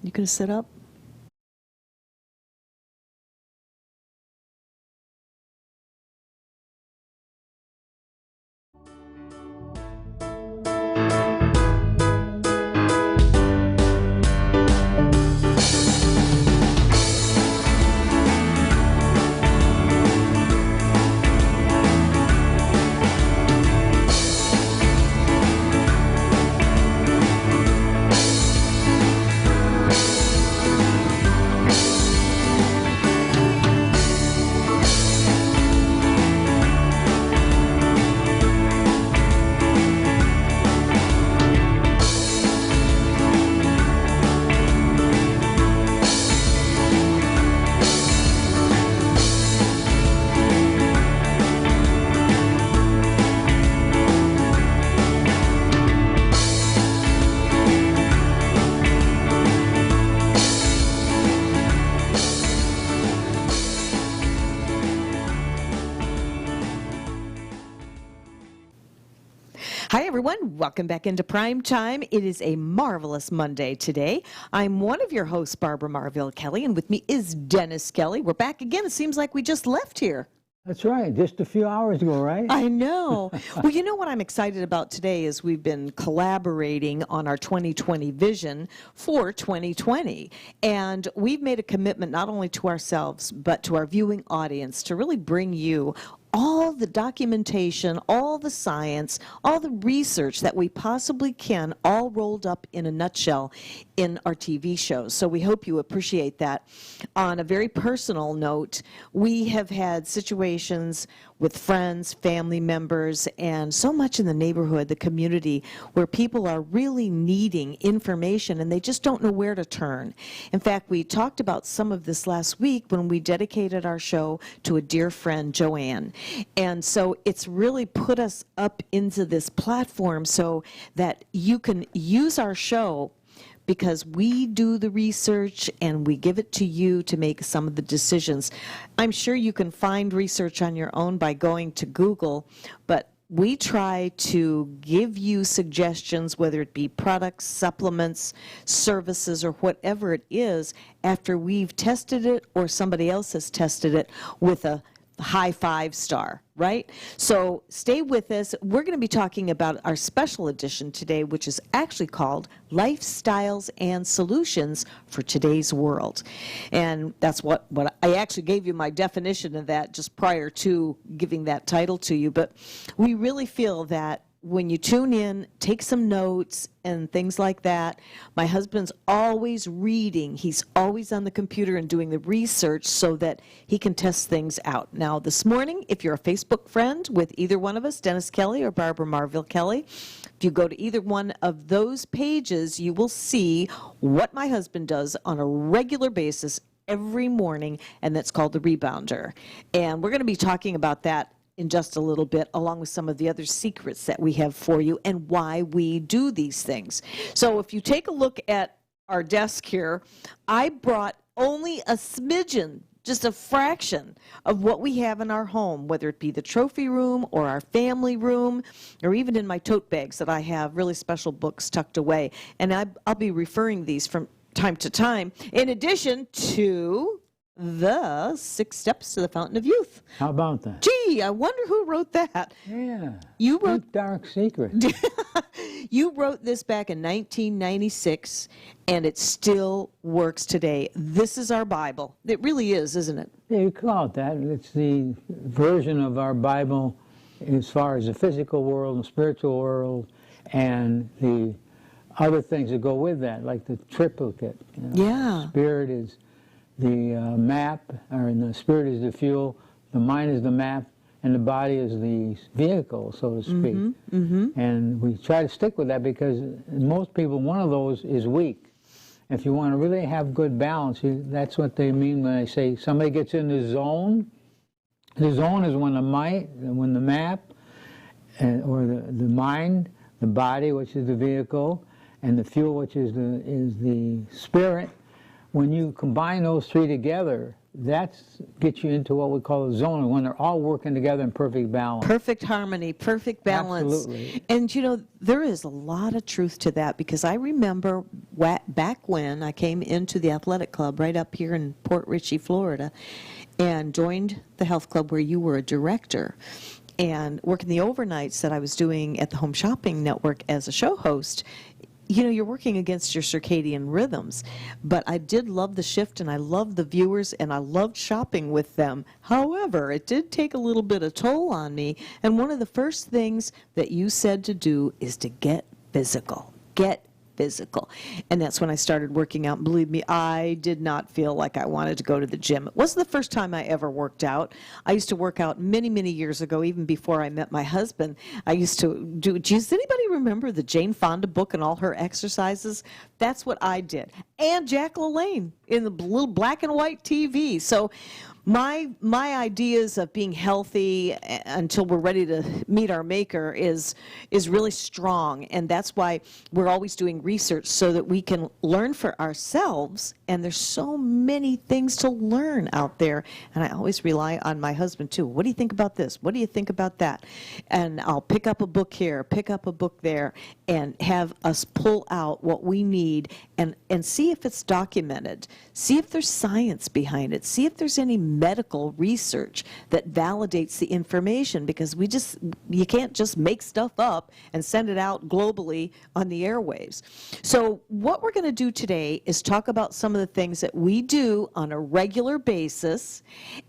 You gonna sit up? Hi, everyone. Welcome back into Prime Time. It is a marvelous Monday today. I'm one of your hosts, Barbara Marville-Kelly, and with me is Dennis Kelly. We're back again. It seems like we just left here. That's right, just a few hours ago, right? I know. Well, you know what I'm excited about today is we've been collaborating on our 2020 vision for 2020. And we've made a commitment not only to ourselves, but to our viewing audience to really bring you all the documentation, all the science, all the research that we possibly can, all rolled up in a nutshell in our TV shows. So we hope you appreciate that. On a very personal note, we have had situations with friends, family members, and so much in the neighborhood, the community, where people are really needing information and they just don't know where to turn. In fact, we talked about some of this last week when we dedicated our show to a dear friend, Joanne. And so it's really put us up into this platform so that you can use our show because we do the research and we give it to you to make some of the decisions. I'm sure you can find research on your own by going to Google, but we try to give you suggestions, whether it be products, supplements, services, or whatever it is, after we've tested it or somebody else has tested it with a high 5-star, right? So stay with us. We're going to be talking about our special edition today, which is actually called Lifestyles and Solutions for Today's World. And that's what I actually gave you my definition of that just prior to giving that title to you. But we really feel that when you tune in, take some notes and things like that. My husband's always reading. He's always on the computer and doing the research so that he can test things out. Now, this morning, if you're a Facebook friend with either one of us, Dennis Kelly or Barbara Marville-Kelly, if you go to either one of those pages, you will see what my husband does on a regular basis every morning, and that's called the Rebounder. And we're going to be talking about that in just a little bit, along with some of the other secrets that we have for you and why we do these things. So if you take a look at our desk here, I brought only a smidgen, just a fraction of what we have in our home, whether it be the trophy room or our family room, or even in my tote bags that I have really special books tucked away. And I'll be referring these from time to time, in addition to the 6 Steps to the Fountain of Youth. How about that? Gee, I wonder who wrote that. Yeah. You wrote Deep, dark secret. You wrote this back in 1996, and it still works today. This is our Bible. It really is, isn't it? Yeah, you call it that. It's the version of our Bible as far as the physical world and spiritual world and the other things that go with that, like the triplicate. You know? Yeah. Spirit is the map, or the spirit is the fuel, the mind is the map, and the body is the vehicle, so to speak. And we try to stick with that because most people, one of those is weak. If you want to really have good balance, that's what they mean when they say somebody gets in the zone. The zone is when the map, or the mind, the body, which is the vehicle, and the fuel, which is the spirit. When you combine those three together, that gets you into what we call a zone, when they're all working together in perfect balance. Perfect harmony, perfect balance. Absolutely. And you know, there is a lot of truth to that, because I remember back when I came into the athletic club right up here in Port Richey, Florida, and joined the health club where you were a director, and working the overnights that I was doing at the Home Shopping Network as a show host. You know, you're working against your circadian rhythms, but I did love the shift, and I loved the viewers, and I loved shopping with them. However, it did take a little bit of toll on me, and one of the first things that you said to do is to get physical. Get physical. And that's when I started working out. And believe me, I did not feel like I wanted to go to the gym. It wasn't the first time I ever worked out. I used to work out many, many years ago, even before I met my husband. I used to does anybody remember the Jane Fonda book and all her exercises? That's what I did. And Jack LaLanne in the little black and white TV. So my ideas of being healthy until we're ready to meet our maker is really strong, and that's why we're always doing research so that we can learn for ourselves. And there's so many things to learn out there, and I always rely on my husband too. What do you think about this? What do you think about that? And I'll pick up a book here, pick up a book there, and have us pull out what we need and see if it's documented, see if there's science behind it, see if there's any medical research that validates the information, because you can't just make stuff up and send it out globally on the airwaves. So what we're going to do today is talk about some of the things that we do on a regular basis,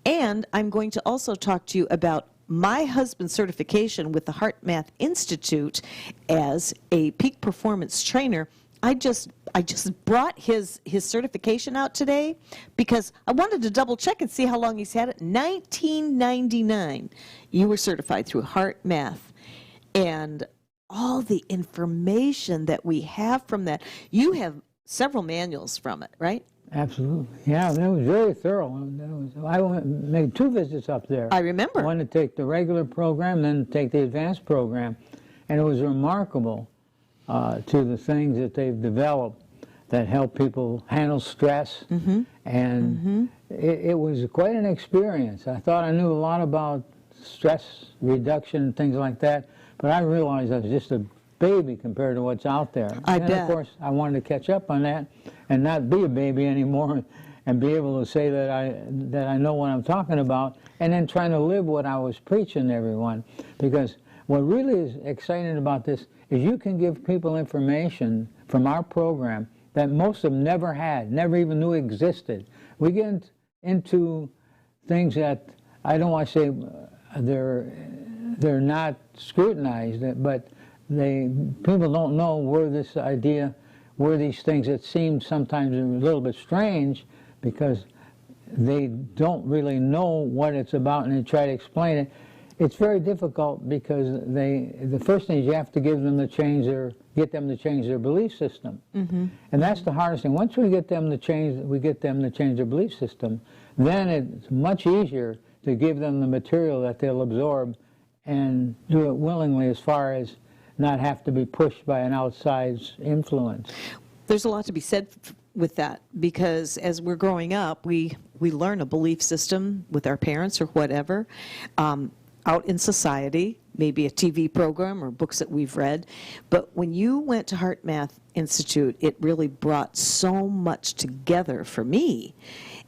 and I'm going to also talk to you about my husband's certification with the Heart Math Institute as a peak performance trainer. I just brought his certification out today because I wanted to double check and see how long he's had it. 1999, you were certified through Heart Math, and all the information that we have from that. You have several manuals from it, right? Absolutely. Yeah, that was very thorough. I made 2 visits up there. I remember. One to take the regular program, then take the advanced program, and it was remarkable to the things that they've developed that help people handle stress. And it was quite an experience. I thought I knew a lot about stress reduction and things like that, but I realized I was just a baby compared to what's out there. And of course, I wanted to catch up on that and not be a baby anymore, and be able to say that I know what I'm talking about, and then trying to live what I was preaching to everyone. Because what really is exciting about this is you can give people information from our program that most of them never had, never even knew existed. We get into things that I don't want to say they're not scrutinized, but people don't know where this idea, where these things that seem sometimes a little bit strange, because they don't really know what it's about, and they try to explain it. It's very difficult because the first thing is you have to get them to change their belief system, and that's the hardest thing. Once we get them to change their belief system, then it's much easier to give them the material that they'll absorb and do it willingly, as far as not have to be pushed by an outside influence. There's a lot to be said with that, because as we're growing up, we learn a belief system with our parents or whatever, out in society, maybe a TV program or books that we've read. But when you went to Heart Math Institute, it really brought so much together for me.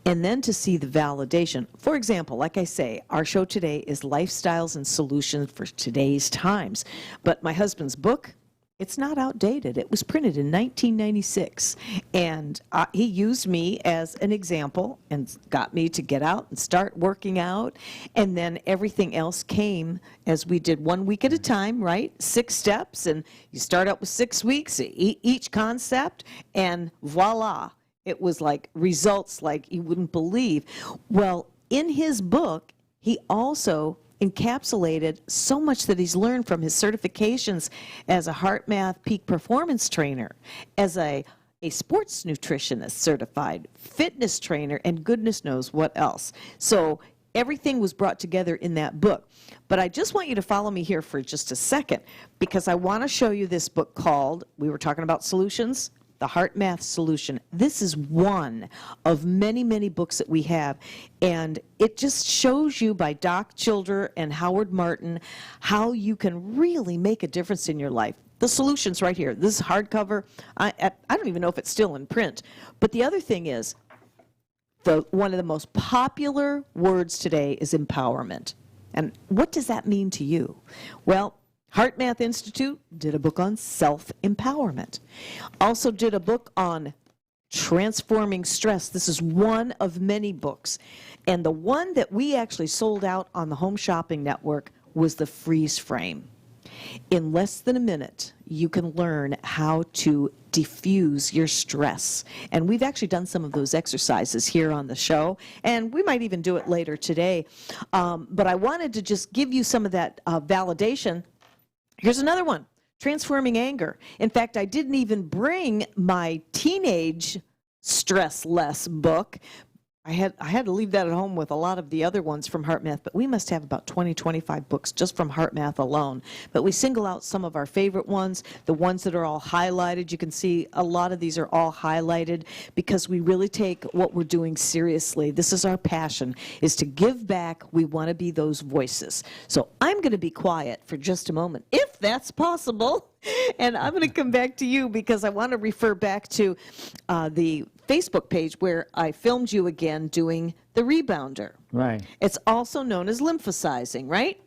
And then to see the validation. For example, like I say, our show today is Lifestyles and Solutions for Today's Times. But my husband's book, it's not outdated. It was printed in 1996. And he used me as an example and got me to get out and start working out. And then everything else came as we did 1 week at a time, right? 6 steps. And you start out with 6 weeks, each concept, and voila. It was like results like you wouldn't believe. Well, in his book, he also encapsulated so much that he's learned from his certifications as a Heart Math peak performance trainer, as a sports nutritionist certified, fitness trainer, and goodness knows what else. So everything was brought together in that book. But I just want you to follow me here for just a second, because I want to show you this book called, we were talking about solutions, the Heart Math Solution. This is one of many, many books that we have, and it just shows you by Doc Childer and Howard Martin how you can really make a difference in your life. The solution's right here. This is hardcover. I don't even know if it's still in print. But the other thing is, one of the most popular words today is empowerment. And what does that mean to you? Well, Heart Math Institute did a book on self-empowerment. Also did a book on transforming stress. This is one of many books. And the one that we actually sold out on the Home Shopping Network was the Freeze Frame. In less than a minute, you can learn how to diffuse your stress. And we've actually done some of those exercises here on the show, and we might even do it later today. But I wanted to just give you some of that validation. Here's another one, Transforming Anger. In fact, I didn't even bring my teenage stress less book. I had to leave that at home with a lot of the other ones from Heart Math, but we must have about 20, 25 books just from Heart Math alone. But we single out some of our favorite ones, the ones that are all highlighted. You can see a lot of these are all highlighted because we really take what we're doing seriously. This is our passion, is to give back. We want to be those voices. So I'm going to be quiet for just a moment, if that's possible. And I'm going to come back to you because I want to refer back to the Facebook page where I filmed you again doing the rebounder. Right. It's also known as lymphosizing, right?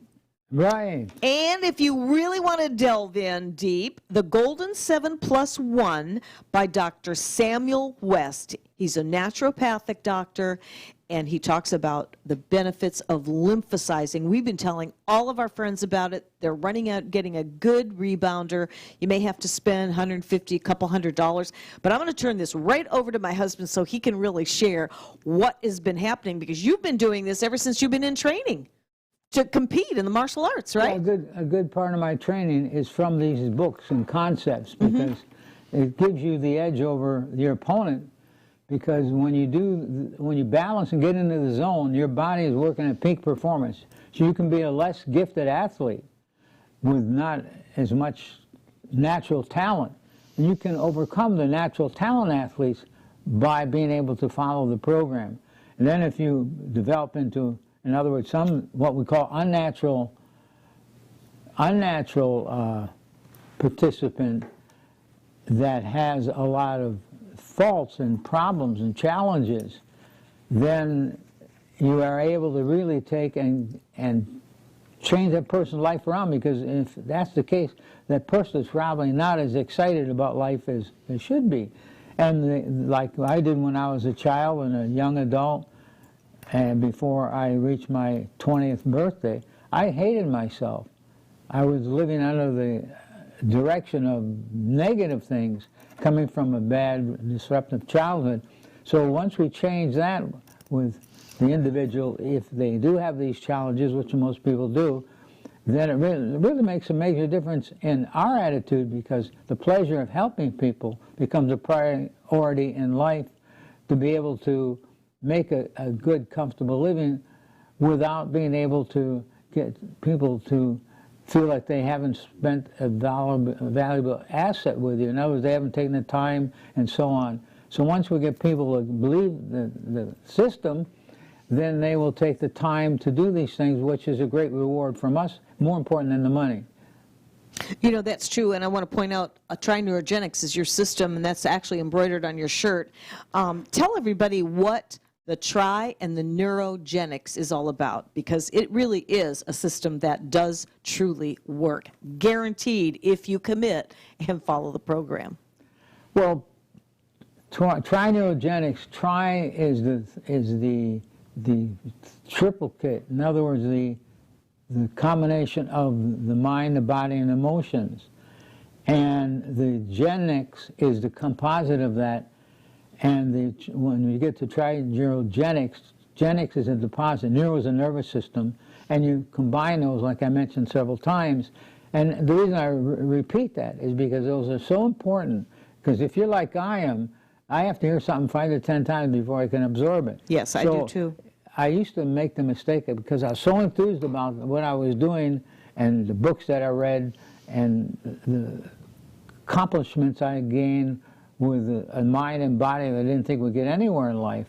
Right. And if you really want to delve in deep, The Golden 7+1 by Dr. Samuel West. He's a naturopathic doctor, and he talks about the benefits of lymphosizing. We've been telling all of our friends about it. They're running out, getting a good rebounder. You may have to spend $150, a couple $100, but I'm going to turn this right over to my husband so he can really share what has been happening, because you've been doing this ever since you've been in training to compete in the martial arts, right? Well, a good part of my training is from these books and concepts, because it gives you the edge over your opponent. Because when you balance and get into the zone, your body is working at peak performance. So you can be a less gifted athlete with not as much natural talent. And you can overcome the natural talent athletes by being able to follow the program. And then if you develop into, in other words, some what we call unnatural participant that has a lot of faults and problems and challenges, then you are able to really take and change that person's life around, because if that's the case, that person is probably not as excited about life as they should be. And like I did when I was a child and a young adult, and before I reached my 20th birthday, I hated myself. I was living under the direction of negative things coming from a bad, disruptive childhood. So once we change that with the individual, if they do have these challenges, which most people do, then it really makes a major difference in our attitude, because the pleasure of helping people becomes a priority in life, to be able to make a good, comfortable living without being able to get people to feel like they haven't spent a valuable asset with you. In other words, they haven't taken the time and so on. So once we get people to believe the system, then they will take the time to do these things, which is a great reward from us, more important than the money. You know, that's true, and I want to point out Tri-Neurogenics is your system, and that's actually embroidered on your shirt. Tell everybody what the Tri and the Neurogenics is all about, because it really is a system that does truly work, guaranteed if you commit and follow the program. Well, Tri-Neurogenics, Tri is the triple kit. In other words, the combination of the mind, the body, and emotions. And the Genix is the composite of that. And when you get to Tri-Neurogenics, Genix is a deposit, neuro is a nervous system, and you combine those, like I mentioned several times. And the reason I repeat that is because those are so important, because if you're like I am, I have to hear something 5 to 10 times before I can absorb it. Yes, I do too. I used to make the mistake, because I was so enthused about what I was doing and the books that I read and the accomplishments I gained with a mind and body that I didn't think we'd get anywhere in life.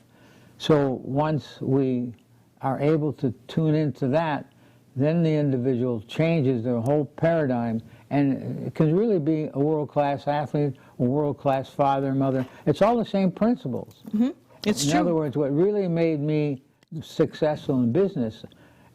So once we are able to tune into that, then the individual changes their whole paradigm, and it can really be a world-class athlete, a world-class father, mother. It's all the same principles. Mm-hmm. It's in true. other words, what really made me successful in business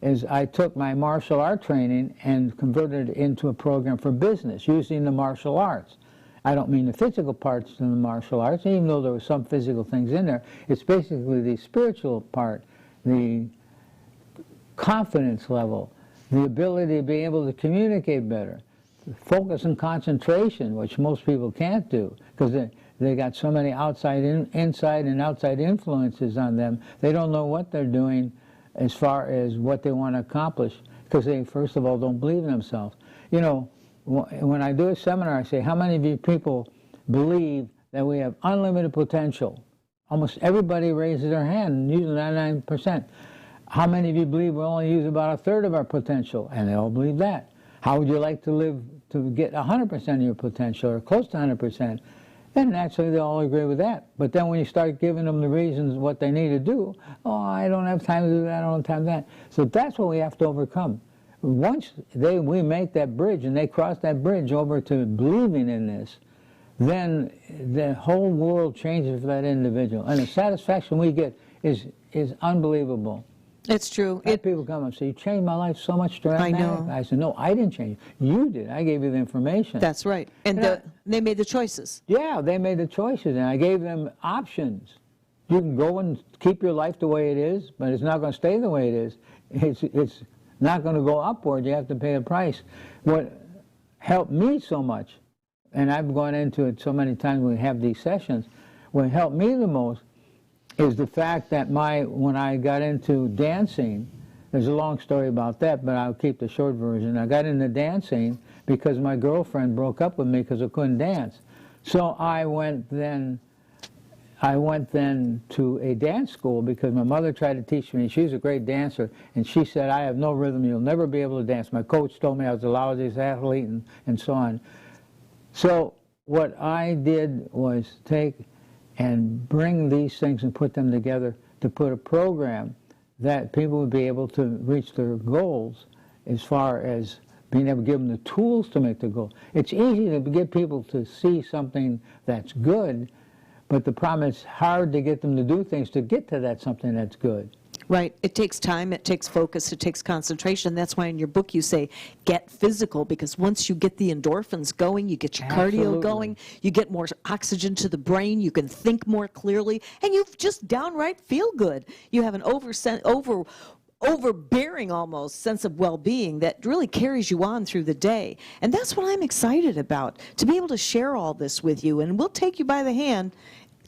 is I took my martial art training and converted it into a program for business using the martial arts. I don't mean the physical parts of the martial arts, even though there were some physical things in there. It's basically the spiritual part, the confidence level, the ability to be able to communicate better, focus and concentration, which most people can't do because they got so many inside and outside influences on them. They don't know what they're doing as far as what they want to accomplish because they, first of all, don't believe in themselves. You know, when I do a seminar, I say, how many of you people believe that we have unlimited potential? Almost everybody raises their hand, usually 99%. How many of you believe we only use about a third of our potential? And they all believe that. How would you like to live to get 100% of your potential or close to 100%? And naturally they all agree with that. But then when you start giving them the reasons what they need to do, oh, I don't have time to do that, I don't have time to do that. So that's what we have to overcome. Once we make that bridge and they cross that bridge over to believing in this, then the whole world changes for that individual. And the satisfaction we get is unbelievable. It's true. People come and say, you changed my life so much dramatic. I know. I said, no, I didn't change it. You did. I gave you the information. That's right. And they made the choices. Yeah, they made the choices, and I gave them options. You can go and keep your life the way it is, but it's not going to stay the way it is. It's not going to go upward. You have to pay a price. What helped me so much, and I've gone into it so many times when we have these sessions, what helped me the most is the fact that when I got into dancing, there's a long story about that, but I'll keep the short version. I got into dancing because my girlfriend broke up with me because I couldn't dance. So I went then to a dance school because my mother tried to teach me. She's a great dancer, and she said, I have no rhythm, you'll never be able to dance. My coach told me I was the lousiest athlete and so on. So what I did was take and bring these things and put them together to put a program that people would be able to reach their goals as far as being able to give them the tools to make the goal. It's easy to get people to see something that's good, but the problem is hard to get them to do things to get to that something that's good. Right. It takes time, it takes focus, it takes concentration. That's why in your book you say, get physical, because once you get the endorphins going, you get your cardio going, you get more oxygen to the brain, you can think more clearly, and you just downright feel good. You have an overbearing almost sense of well-being that really carries you on through the day. And that's what I'm excited about, to be able to share all this with you. And we'll take you by the hand,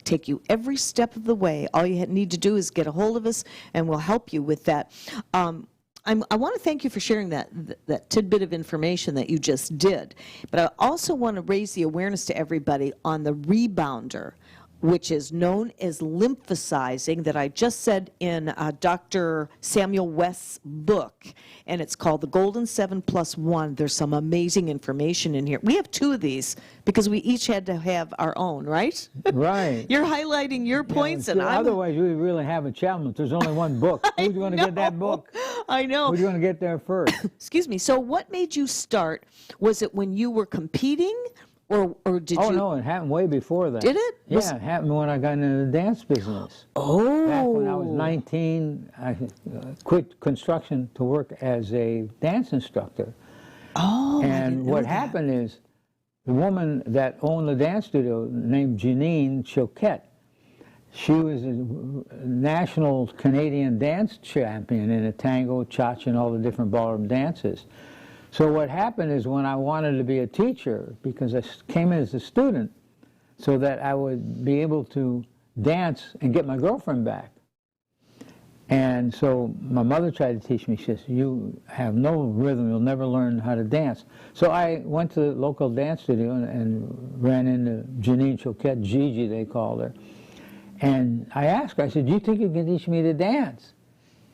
take you every step of the way. All you need to do is get a hold of us, and we'll help you with that. I want to thank you for sharing that tidbit of information that you just did. But I also want to raise the awareness to everybody on the rebounder, which is known as lymphosizing, that I just said in Dr. Samuel West's book, and it's called The Golden 7+1. There's some amazing information in here. We have two of these because we each had to have our own, right? Right. You're highlighting your points, and otherwise we really have a challenge. There's only one book. Who's going to get that book? I know. Who's going to get there first? Excuse me. So what made you start? Was it when you were competing? Or did you? Oh, no, it happened way before that. Did it? Yeah, it happened when I got into the dance business. Oh. Back when I was 19, I quit construction to work as a dance instructor. Oh, and what happened is the woman that owned the dance studio, named Janine Choquette, she was a national Canadian dance champion in a tango, cha-cha, and all the different ballroom dances. So what happened is when I wanted to be a teacher, because I came in as a student, so that I would be able to dance and get my girlfriend back. And so my mother tried to teach me. She says, you have no rhythm, you'll never learn how to dance. So I went to the local dance studio and ran into Janine Choquette, Gigi they called her. And I asked her, I said, do you think you can teach me to dance?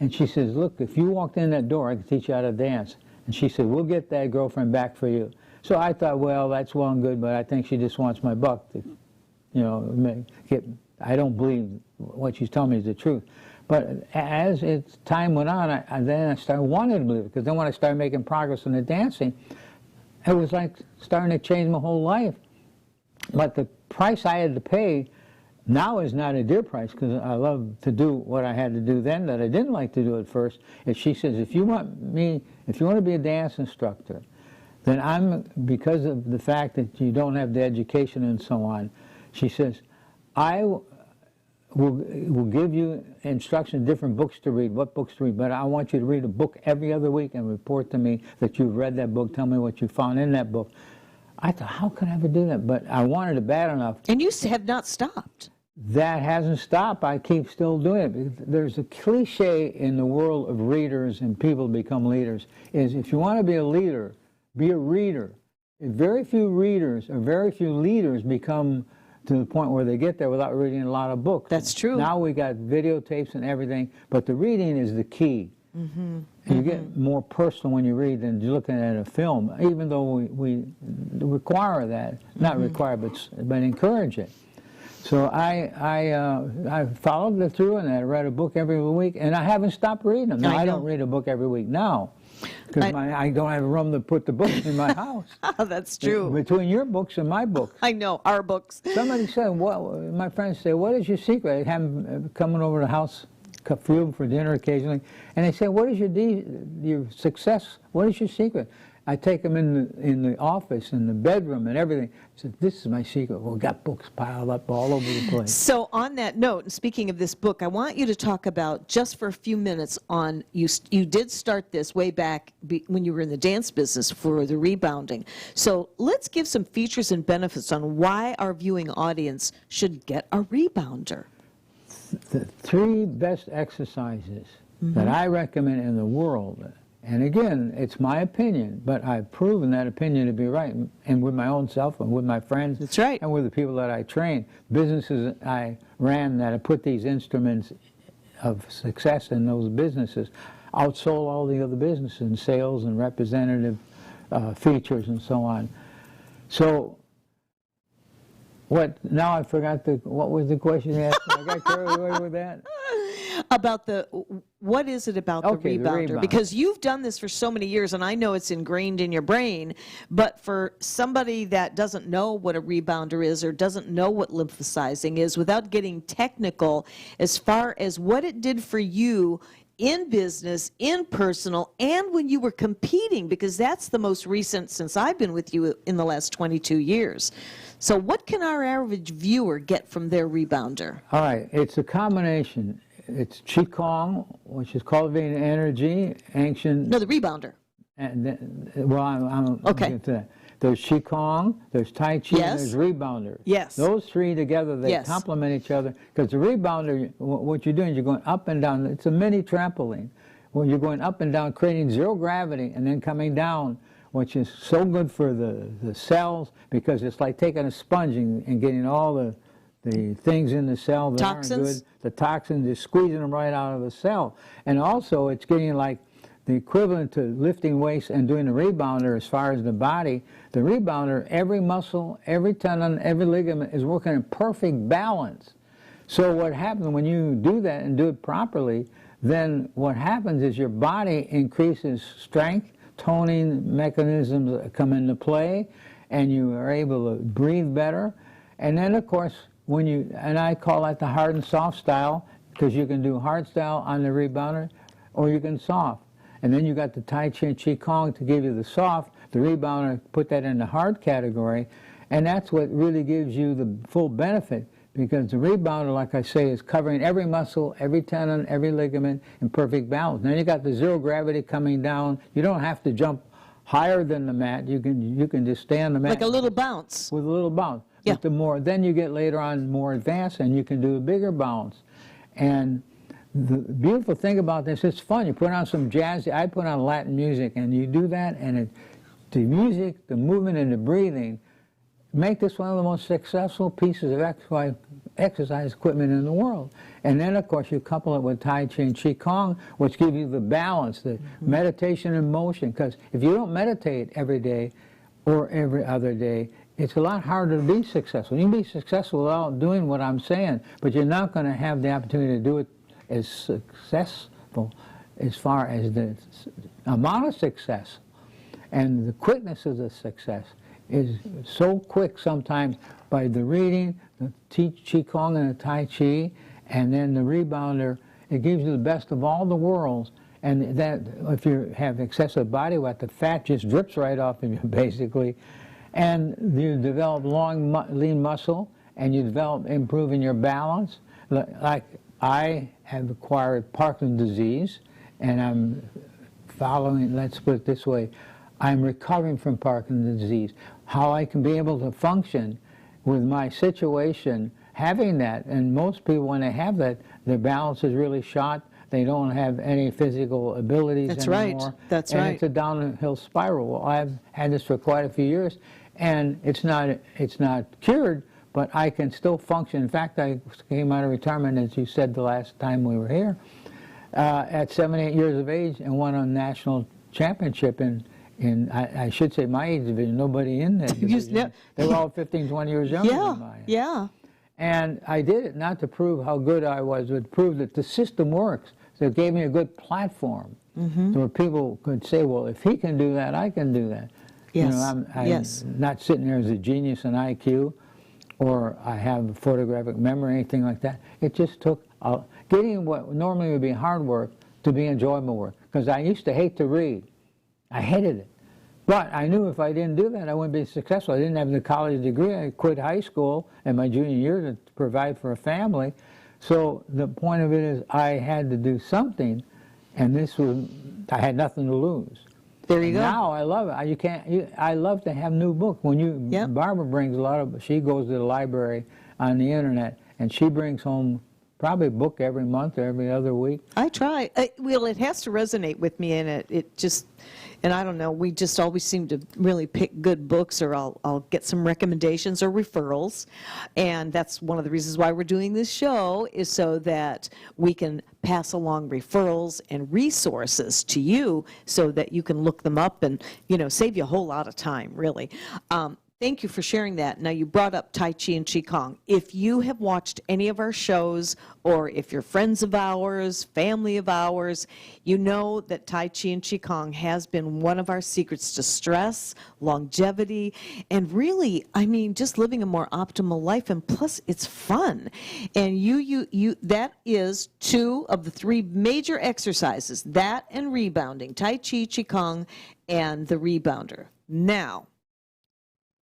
And she says, look, if you walked in that door, I could teach you how to dance. And she said, we'll get that girlfriend back for you. So I thought, well, that's well and good, but I think she just wants my buck to you know, I don't believe what she's telling me is the truth. But as time went on, then I started wanting to believe it, because then when I started making progress in the dancing, it was like starting to change my whole life. But the price I had to pay now is not a dear price, because I love to do what I had to do then that I didn't like to do at first. And she says, if you want to be a dance instructor, then because of the fact that you don't have the education and so on, she says, I will give you instructions, different books to read, what books to read, but I want you to read a book every other week and report to me that you've read that book, tell me what you found in that book. I thought, how could I ever do that? But I wanted it bad enough. And you have not stopped. That hasn't stopped. I keep still doing it. There's a cliche in the world of readers and people become leaders, is if you want to be a leader, be a reader. Very few readers or very few leaders become to the point where they get there without reading a lot of books. That's true. Now we got videotapes and everything, but the reading is the key. And you get more personal when you read than looking at a film, even though we require that. Not require, but encourage it. So I followed it through, and I read a book every week, and I haven't stopped reading them. Now, I don't read a book every week now, because I don't have room to put the books in my house. That's true. Between your books and my books. I know, our books. Somebody said, my friends say, what is your secret? I have them coming over to the house for dinner occasionally, and they say, what is your success? What is your secret? I take them in the office, in the bedroom, and everything. I said, this is my secret. Well, we got books piled up all over the place. So on that note, and speaking of this book, I want you to talk about, just for a few minutes, on you did start this way back when you were in the dance business for the rebounding. So let's give some features and benefits on why our viewing audience should get a rebounder. The 3 best exercises that I recommend in the world, and again, it's my opinion, but I've proven that opinion to be right, and with my own self and with my friends. That's right. And with the people that I train. Businesses I ran that I put these instruments of success in those businesses, outsold all the other businesses in sales and representative features and so on. So, now I forgot what was the question you asked? I got carried away with that. About what is it about the rebounder? Because you've done this for so many years, and I know it's ingrained in your brain, but for somebody that doesn't know what a rebounder is or doesn't know what lymphosizing is, without getting technical, as far as what it did for you in business, in personal, and when you were competing, because that's the most recent since I've been with you in the last 22 years. So what can our average viewer get from their rebounder? All right, it's a combination. It's Qigong, which is cultivating energy, ancient... No, the rebounder. And well, I'm okay. getting to that. There's Qigong, there's Tai Chi, yes. and there's rebounder. Yes. Those 3 together, they yes. complement each other, because the rebounder, what you're doing is you're going up and down. It's a mini trampoline. When you're going up and down, creating 0 gravity, and then coming down, which is so good for the cells, because it's like taking a sponge and getting all the things in the cell that toxins. aren't good, the toxins, just squeezing them right out of the cell. And also, it's getting like the equivalent to lifting weights and doing a rebounder as far as the body. The rebounder, every muscle, every tendon, every ligament is working in perfect balance. So what happens when you do that and do it properly, then what happens is your body increases strength, toning mechanisms come into play, and you are able to breathe better. And then, of course, and I call that the hard and soft style, because you can do hard style on the rebounder, or you can soft. And then you got the Tai Chi and Qigong to give you the soft, the rebounder, put that in the hard category, and that's what really gives you the full benefit, because the rebounder, like I say, is covering every muscle, every tendon, every ligament in perfect balance. Then you got the 0 gravity coming down. You don't have to jump higher than the mat. You can just stay on the mat. Like a little bounce. With a little bounce. Yeah. But then you get later on more advanced, and you can do a bigger bounce. And the beautiful thing about this, it's fun. You put on some jazz. I put on Latin music, and you do that, and the music, the movement, and the breathing make this one of the most successful pieces of exercise equipment in the world. And then, of course, you couple it with Tai Chi and Qigong, which give you the balance, the meditation and motion. Because if you don't meditate every day or every other day, it's a lot harder to be successful. You can be successful without doing what I'm saying, but you're not going to have the opportunity to do it as successful as far as the amount of success and the quickness of the success is so quick sometimes by the reading, the Qigong and the Tai Chi, and then the rebounder. It gives you the best of all the worlds. And that, if you have excessive body weight, the fat just drips right off of you, basically. And you develop long, lean muscle, and you develop improving your balance. Like I have acquired Parkinson's disease, and I'm following, let's put it this way, I'm recovering from Parkinson's disease. How I can be able to function with my situation, having that, and most people when they have that, their balance is really shot. They don't have any physical abilities That's anymore. right. That's and right. It's a downhill spiral. Well, I've had this for quite a few years, and it's not cured, but I can still function. In fact, I came out of retirement, as you said the last time we were here, at 78 years of age, and won a national championship in I should say my age division. Nobody in that division. They were all 15, 20 years younger than mine. Yeah. And I did it not to prove how good I was, but to prove that the system works. So it gave me a good platform where people could say, well, if he can do that, I can do that. Yes. You know, I'm not sitting there as a genius in IQ, or I have a photographic memory or anything like that. It just took getting what normally would be hard work to be enjoyable work. Because I used to hate to read. I hated it. But I knew if I didn't do that, I wouldn't be successful. I didn't have the college degree. I quit high school in my junior year to provide for a family. So the point of it is I had to do something, and I had nothing to lose. There you go. Now I love it. I love to have new books. Barbara brings she goes to the library on the internet, and she brings home probably a book every month or every other week. I try. Well, it has to resonate with me, and it just, and I don't know, we just always seem to really pick good books, or I'll get some recommendations or referrals, and that's one of the reasons why we're doing this show, is so that we can pass along referrals and resources to you so that you can look them up and, save you a whole lot of time, really. Thank you for sharing that. Now, you brought up Tai Chi and Qigong. If you have watched any of our shows, or if you're friends of ours, family of ours, you know that Tai Chi and Qigong has been one of our secrets to stress, longevity, and really, just living a more optimal life, and plus it's fun. And that is 2 of the 3 major exercises, that and rebounding, Tai Chi, Qigong, and the rebounder. Now,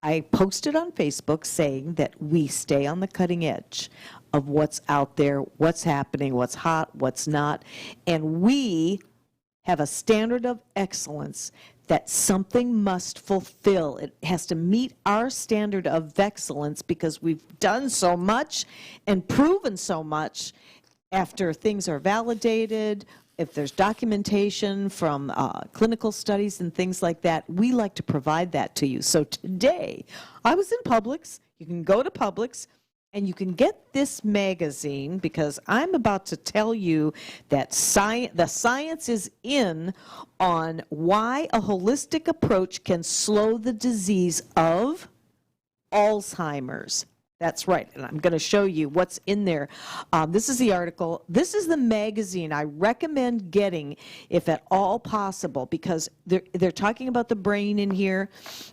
I posted on Facebook saying that we stay on the cutting edge of what's out there, what's happening, what's hot, what's not, and we have a standard of excellence that something must fulfill. It has to meet our standard of excellence because we've done so much and proven so much. After things are validated, if there's documentation from clinical studies and things like that, we like to provide that to you. So today, I was in Publix. You can go to Publix, and you can get this magazine, because I'm about to tell you that the science is in on why a holistic approach can slow the disease of Alzheimer's. That's right, and I'm going to show you what's in there. This is the article. This is the magazine I recommend getting if at all possible, because they're talking about the brain in here,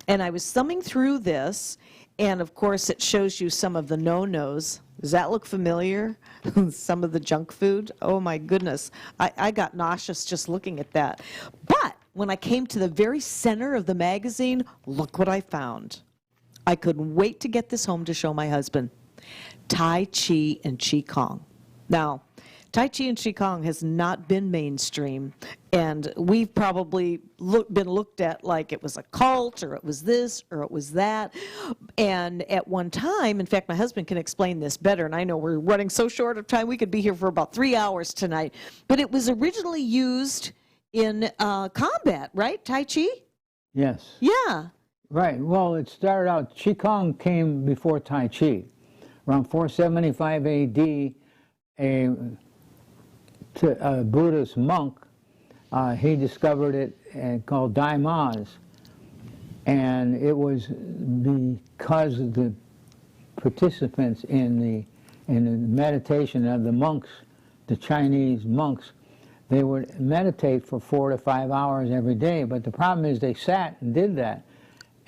and I was thumbing through this, and of course it shows you some of the no-nos. Does that look familiar? Some of the junk food? Oh my goodness. I got nauseous just looking at that. But when I came to the very center of the magazine, look what I found. I couldn't wait to get this home to show my husband. Tai Chi and Qigong. Now, Tai Chi and Qigong has not been mainstream, and we've probably been looked at like it was a cult, or it was this, or it was that. And at one time, in fact, my husband can explain this better, and I know we're running so short of time, we could be here for about 3 hours tonight. But it was originally used in combat, right, Tai Chi? Yes. Yeah. Right. Well, it started out, Qigong came before Tai Chi. Around 475 AD, a Buddhist monk, he discovered it and called Daimaz. And it was because of the participants in the meditation of the monks, the Chinese monks, they would meditate for 4 to 5 hours every day. But the problem is they sat and did that,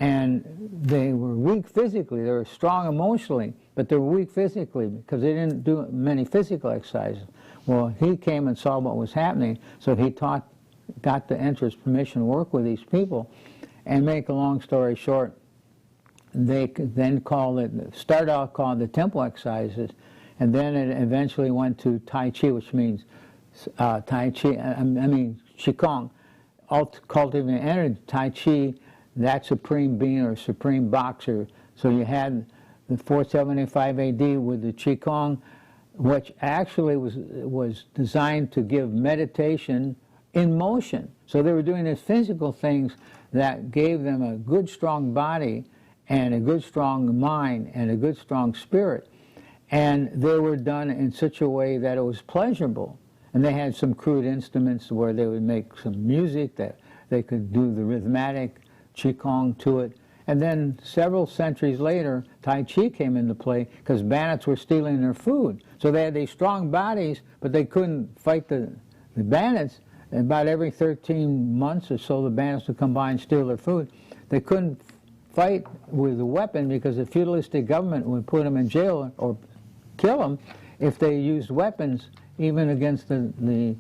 and they were weak physically. They were strong emotionally, but they were weak physically because they didn't do many physical exercises. Well, he came and saw what was happening, so he got the Emperor's permission to work with these people. And make a long story short, they then started out called the temple exercises, and then it eventually went to Tai Chi, which means Qigong, cultivating energy. Tai Chi, that supreme being or supreme boxer. So you had the 475 AD with the Qigong, which actually was designed to give meditation in motion. So they were doing these physical things that gave them a good, strong body and a good, strong mind and a good, strong spirit. And they were done in such a way that it was pleasurable. And they had some crude instruments where they would make some music that they could do the rhythmic Qigong to it. And then several centuries later, Tai Chi came into play because bandits were stealing their food. So they had these strong bodies, but they couldn't fight the bandits. And about every 13 months or so, the bandits would come by and steal their food. They couldn't fight with a weapon because the feudalistic government would put them in jail or kill them if they used weapons, even against the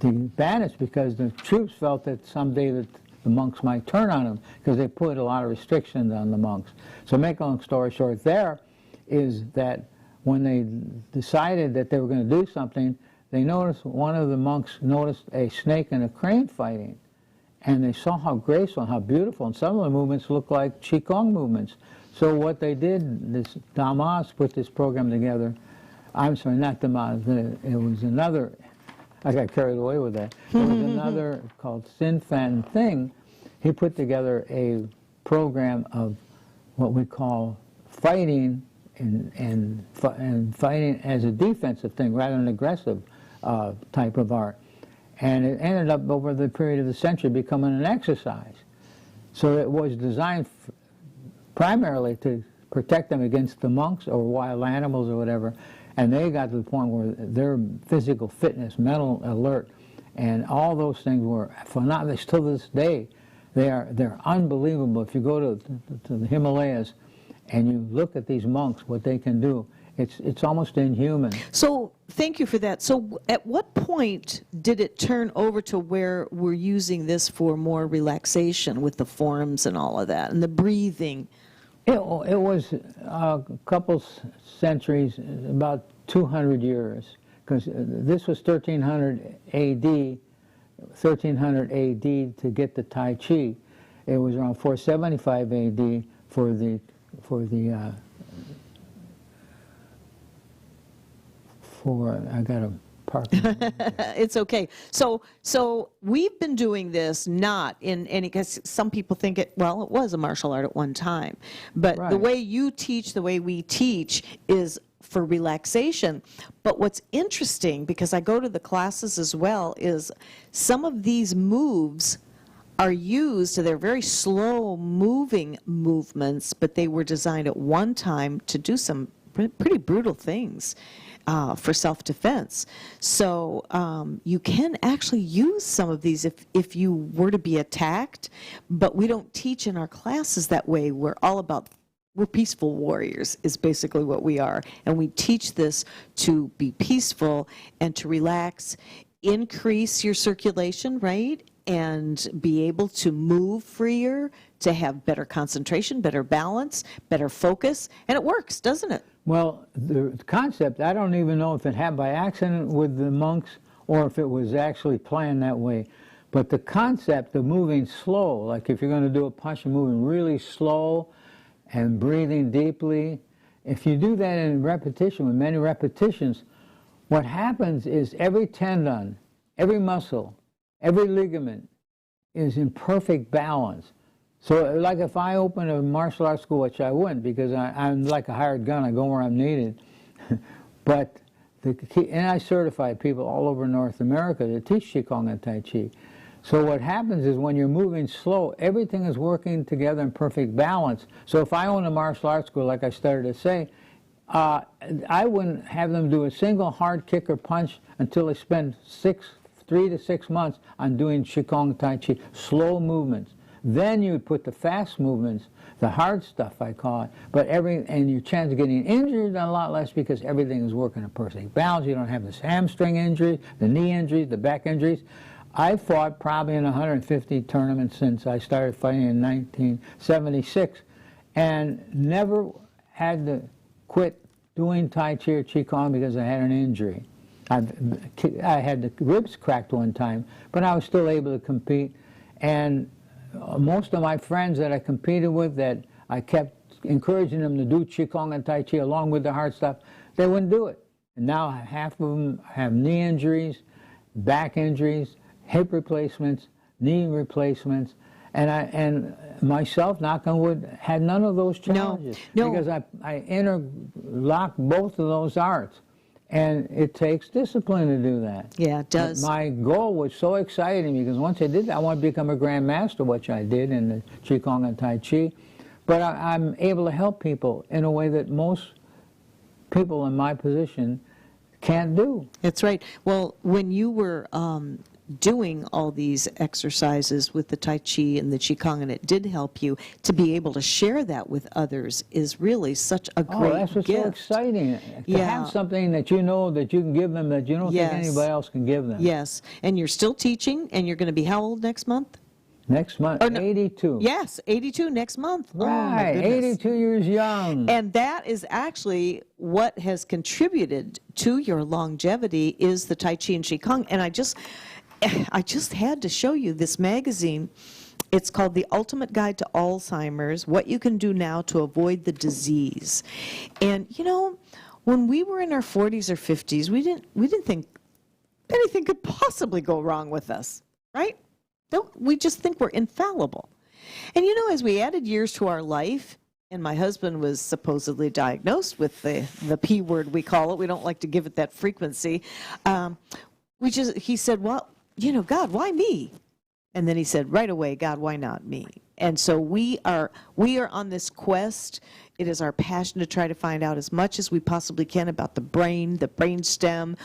bandits, because the troops felt that someday that the monks might turn on them because they put a lot of restrictions on the monks. So make a long story short, there is that when they decided that they were going to do something, they noticed, one of the monks noticed a snake and a crane fighting, and they saw how graceful and how beautiful, and some of the movements looked like Qigong movements. So what they did, this Damas put this program together. I'm sorry, not Damas, it was another, I got carried away with that. It was another called Sin Fan Thing. He put together a program of what we call fighting and fighting as a defensive thing rather than aggressive type of art. And it ended up over the period of the century becoming an exercise. So it was designed primarily to protect them against the monks or wild animals or whatever. And they got to the point where their physical fitness, mental alert, and all those things were phenomenal. Till this day, they're unbelievable. If you go to the Himalayas and you look at these monks, what they can do, it's almost inhuman. So thank you for that. So at what point did it turn over to where we're using this for more relaxation with the forms and all of that, and the breathing? It was a couple centuries, about 200 years, because this was 1300 AD, 1300 AD to get the Tai Chi. It was around 475 AD for I got to park. It's okay. So we've been doing this not in any, because some people think it was a martial art at one time, but Right. The way you teach, the way we teach is for relaxation. But what's interesting, because I go to the classes as well, is some of these moves are used, they're very slow moving movements, but they were designed at one time to do some pretty brutal things. For self-defense. So you can actually use some of these if you were to be attacked, but we don't teach in our classes that way. We're peaceful warriors is basically what we are. And we teach this to be peaceful and to relax, increase your circulation, right? And be able to move freer, to have better concentration, better balance, better focus. And it works, doesn't it? Well, the concept, I don't even know if it happened by accident with the monks or if it was actually planned that way. But the concept of moving slow, like if you're going to do a punch, you're moving really slow and breathing deeply. If you do that in repetition, with many repetitions, what happens is every tendon, every muscle, every ligament is in perfect balance. So like if I open a martial arts school, which I wouldn't because I'm like a hired gun, I go where I'm needed. But and I certify people all over North America to teach Qigong and Tai Chi. So what happens is when you're moving slow, everything is working together in perfect balance. So if I own a martial arts school, like I started to say, I wouldn't have them do a single hard kick or punch until they spend 3 to 6 months on doing Qigong Tai Chi, slow movements. Then you would put the fast movements, the hard stuff I call it, and your chance of getting injured a lot less because everything is working in perfect balance. You don't have this hamstring injury, the knee injuries, the back injuries. I fought probably in 150 tournaments since I started fighting in 1976 and never had to quit doing Tai Chi or Qigong because I had an injury. I had the ribs cracked one time, but I was still able to compete. And most of my friends that I competed with, that I kept encouraging them to do Qigong and Tai Chi along with the hard stuff, they wouldn't do it. And now half of them have knee injuries, back injuries, hip replacements, knee replacements, and myself, knock on wood, had none of those challenges. No. Because I interlock both of those arts. And it takes discipline to do that. Yeah, it does. But my goal was so exciting because once I did that, I wanted to become a Grand Master, which I did in the Qigong and Tai Chi. But I'm able to help people in a way that most people in my position can't do. That's right. Well, when you were doing all these exercises with the Tai Chi and the Qigong, and it did help you to be able to share that with others, is really such a great that's what's gift. so exciting. To have something that you know that you can give them that you don't think anybody else can give them. Yes. And you're still teaching, and you're going to be how old next month? Next month, 82. Yes, 82 next month. Right, Oh, my goodness. 82 years young. And that is actually what has contributed to your longevity is the Tai Chi and Qigong. And I just had to show you this magazine. It's called The Ultimate Guide to Alzheimer's, What You Can Do Now to Avoid the Disease. And, you know, when we were in our 40s or 50s, we didn't think anything could possibly go wrong with us, right? We just think we're infallible. And, you know, as we added years to our life, and my husband was supposedly diagnosed with the P word, we call it. We don't like to give it that frequency. He said, well, you know, God, why me? And then he said, right away, God, why not me? And so we are on this quest. It is our passion to try to find out as much as we possibly can about the brain stem,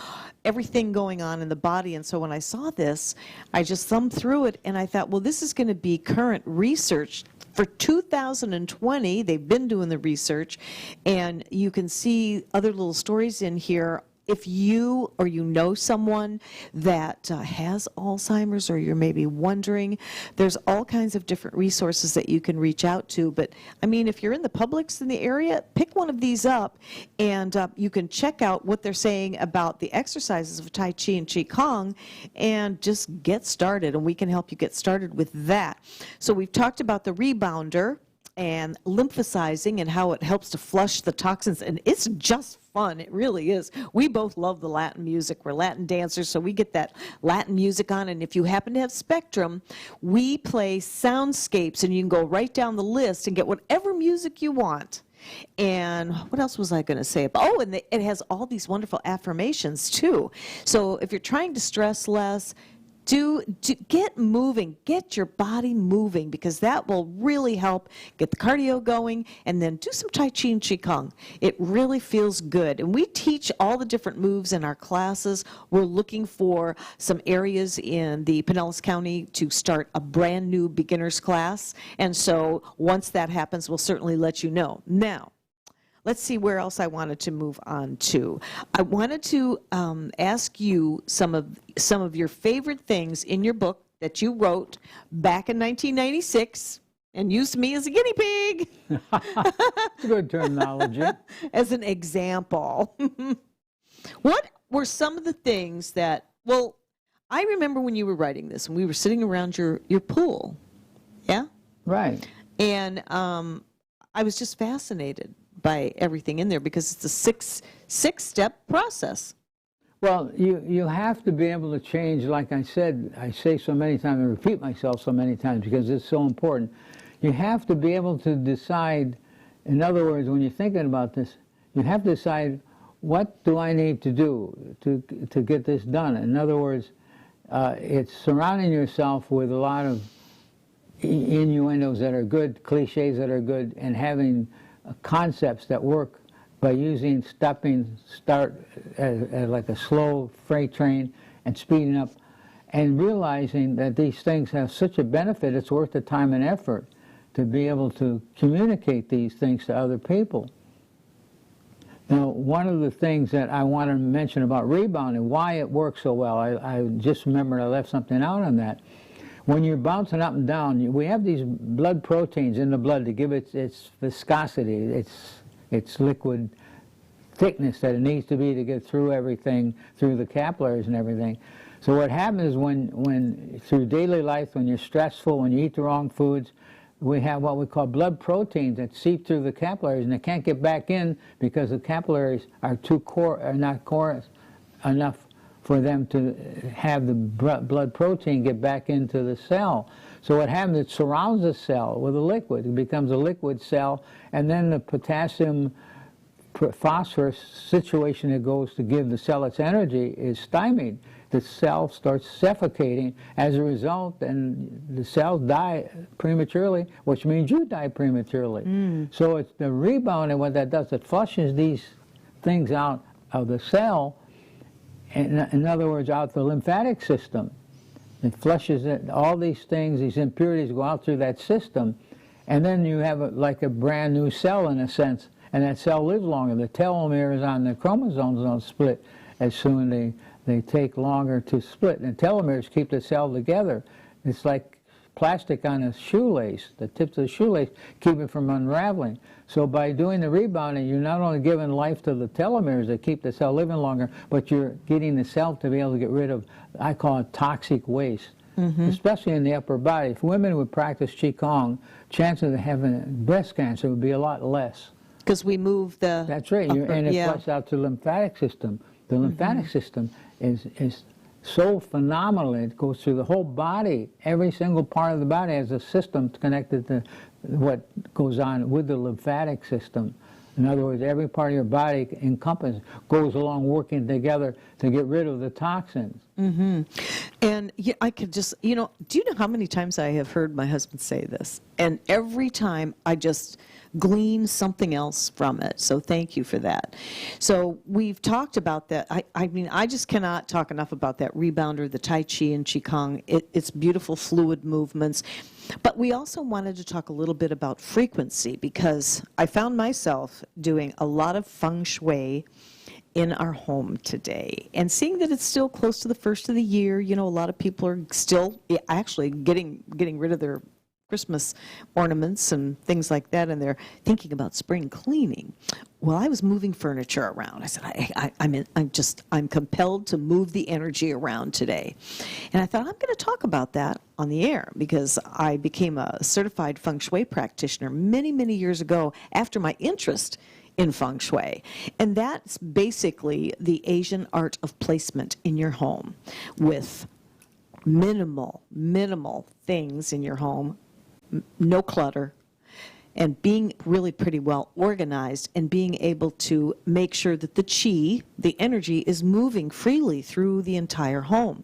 everything going on in the body. And so when I saw this, I just thumbed through it and I thought, well, this is going to be current research. For 2020, they've been doing the research, and you can see other little stories in here. If you or you know someone that has Alzheimer's, or you're maybe wondering, there's all kinds of different resources that you can reach out to. But, I mean, if you're in the Publix in the area, pick one of these up, and you can check out what they're saying about the exercises of Tai Chi and Qigong, and just get started, and we can help you get started with that. So we've talked about the rebounder and lymphosizing and how it helps to flush the toxins, and it's just fun. It really is. We both love the Latin music. We're Latin dancers, so we get that Latin music on, and if you happen to have Spectrum, we play soundscapes, and you can go right down the list and get whatever music you want. And what else was I going to say? And it has all these wonderful affirmations too. So if you're trying to stress less, do get moving, get your body moving, because that will really help get the cardio going, and then do some Tai Chi and Qigong. It really feels good. And we teach all the different moves in our classes. We're looking for some areas in the Pinellas County to start a brand new beginner's class. And so once that happens, we'll certainly let you know. Now, let's see where else I wanted to move on to. I wanted to ask you some of your favorite things in your book that you wrote back in 1996 and used me as a guinea pig. It's a good terminology. As an example. What were some of the things that, well, I remember when you were writing this, and we were sitting around your pool, yeah? Right. And I was just fascinated by everything in there, because it's a six-step process. Well, you have to be able to change, like I said, I say so many times, and repeat myself so many times because it's so important. You have to be able to decide, in other words, when you're thinking about this, you have to decide, what do I need to do to get this done? In other words, it's surrounding yourself with a lot of innuendos that are good, cliches that are good, and having concepts that work by using start as like a slow freight train and speeding up, and realizing that these things have such a benefit, it's worth the time and effort to be able to communicate these things to other people. Now, one of the things that I want to mention about rebounding, why it works so well, I just remembered I left something out on that. When you're bouncing up and down, we have these blood proteins in the blood to give it its viscosity, its liquid thickness that it needs to be to get through everything, through the capillaries and everything. So what happens is when through daily life, when you're stressful, when you eat the wrong foods, we have what we call blood proteins that seep through the capillaries, and they can't get back in because the capillaries are not porous enough for them to have the blood protein get back into the cell. So what happens, it surrounds the cell with a liquid. It becomes a liquid cell, and then the potassium phosphorus situation that goes to give the cell its energy is stymied. The cell starts suffocating. As a result, and the cells die prematurely, which means you die prematurely. So it's the rebound, and what that does, it flushes these things out of the cell, in other words, out the lymphatic system. It flushes it, all these things, these impurities go out through that system, and then you have like a brand new cell in a sense, and that cell lives longer. The telomeres on the chromosomes don't split as soon. They take longer to split, and telomeres keep the cell together. It's like plastic on a shoelace. The tips of the shoelace keep it from unraveling. So by doing the rebounding, you're not only giving life to the telomeres that keep the cell living longer, but you're getting the cell to be able to get rid of, I call it toxic waste, especially in the upper body. If women would practice Qigong, chances of having breast cancer would be a lot less. Because we move the... That's right, and it flushes out to the lymphatic system. The lymphatic system is so phenomenal. It goes through the whole body. Every single part of the body has a system connected to what goes on with the lymphatic system. In other words, every part of your body goes along working together to get rid of the toxins. And I could just, do you know how many times I have heard my husband say this? And every time I just glean something else from it. So thank you for that. So we've talked about that. I mean, I just cannot talk enough about that rebounder, the Tai Chi and Qigong. It's beautiful fluid movements. But we also wanted to talk a little bit about frequency, because I found myself doing a lot of Feng Shui in our home today, and seeing that it's still close to the first of the year. A lot of people are still actually getting rid of their Christmas ornaments and things like that, and they're thinking about spring cleaning. Well, I was moving furniture around. I said, I'm compelled to move the energy around today. And I thought, I'm going to talk about that on the air, because I became a certified Feng Shui practitioner many, many years ago after my interest in Feng Shui. And that's basically the Asian art of placement in your home, with minimal things in your home, no clutter, and being really pretty well organized, and being able to make sure that the chi, the energy, is moving freely through the entire home.